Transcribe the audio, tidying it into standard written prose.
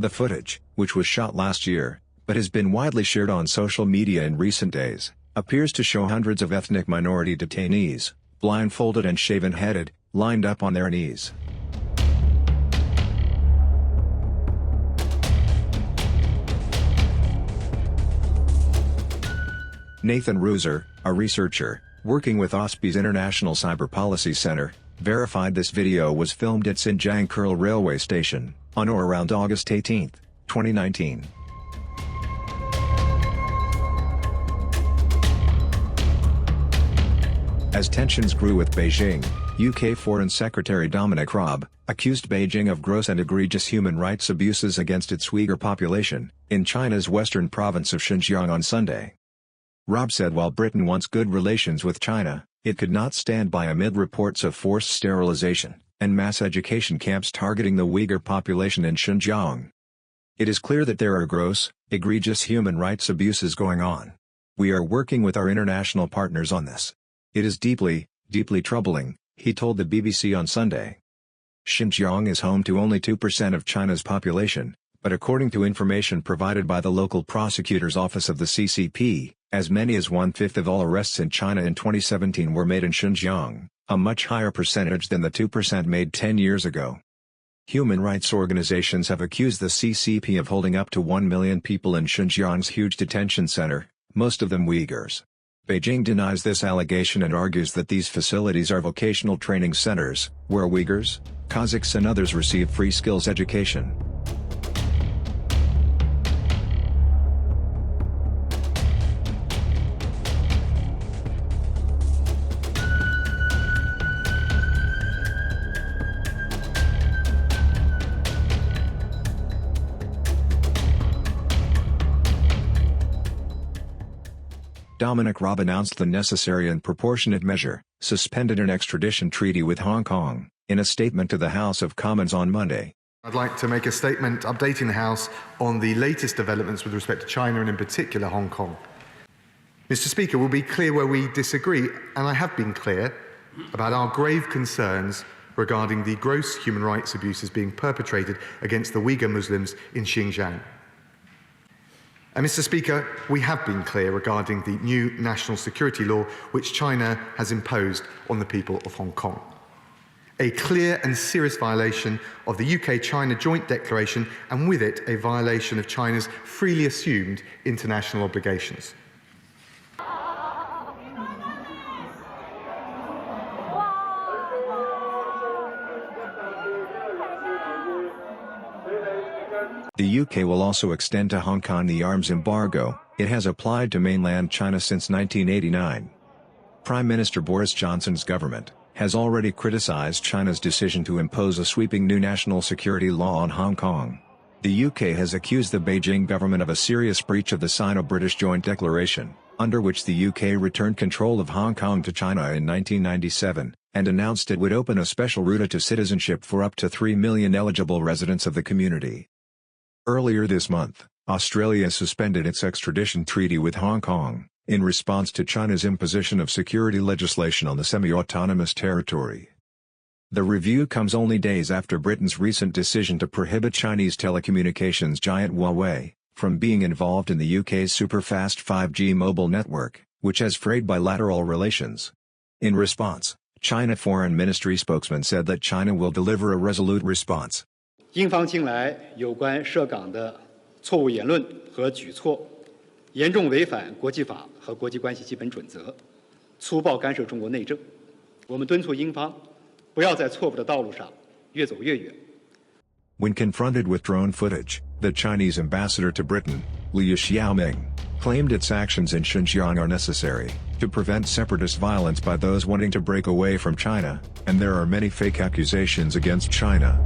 The footage, which was shot last year, but has been widely shared on social media in recent days, appears to show hundreds of ethnic minority detainees, blindfolded and shaven-headed, lined up on their knees. Nathan Ruser, a researcher, working with OSPI's International Cyber Policy Center, verified this video was filmed at Xinjiang Kurl railway station, on or around August 18, 2019. As tensions grew with Beijing, UK Foreign Secretary Dominic Raab accused Beijing of gross and egregious human rights abuses against its Uighur population, in China's western province of Xinjiang on Sunday. Raab said while Britain wants good relations with China, it could not stand by amid reports of forced sterilization and mass education camps targeting the Uyghur population in Xinjiang. It is clear that there are gross, egregious human rights abuses going on. We are working with our international partners on this. It is deeply, deeply troubling, he told the BBC on Sunday. Xinjiang is home to only 2% of China's population, but according to information provided by the local prosecutor's office of the CCP, as many as 1/5 of all arrests in China in 2017 were made in Xinjiang, a much higher percentage than the 2% made 10 years ago. Human rights organizations have accused the CCP of holding up to 1 million people in Xinjiang's huge detention center, most of them Uyghurs. Beijing denies this allegation and argues that these facilities are vocational training centers, where Uyghurs, Kazakhs and others receive free skills education. Dominic Raab announced the necessary and proportionate measure, suspended an extradition treaty with Hong Kong, in a statement to the House of Commons on Monday. I'd like to make a statement updating the House on the latest developments with respect to China and in particular Hong Kong. Mr. Speaker, we'll be clear where we disagree, and I have been clear about our grave concerns regarding the gross human rights abuses being perpetrated against the Uyghur Muslims in Xinjiang. And Mr. Speaker, we have been clear regarding the new national security law which China has imposed on the people of Hong Kong. A clear and serious violation of the UK-China Joint Declaration and with it a violation of China's freely assumed international obligations. The UK will also extend to Hong Kong the arms embargo it has applied to mainland China since 1989. Prime Minister Boris Johnson's government has already criticized China's decision to impose a sweeping new national security law on Hong Kong. The UK has accused the Beijing government of a serious breach of the Sino-British Joint Declaration, under which the UK returned control of Hong Kong to China in 1997, and announced it would open a special route to citizenship for up to 3 million eligible residents of the community. Earlier this month, Australia suspended its extradition treaty with Hong Kong, in response to China's imposition of security legislation on the semi-autonomous territory. The review comes only days after Britain's recent decision to prohibit Chinese telecommunications giant Huawei from being involved in the UK's super-fast 5G mobile network, which has frayed bilateral relations. In response, China Foreign Ministry spokesman said that China will deliver a resolute response. 英方近来有关涉港的错误言论和举措，严重违反国际法和国际关系基本准则，粗暴干涉中国内政。我们敦促英方不要在错误的道路上越走越远。 When confronted with drone footage, the Chinese ambassador to Britain, Liu Xiaoming, claimed its actions in Xinjiang are necessary to prevent separatist violence by those wanting to break away from China, and there are many fake accusations against China.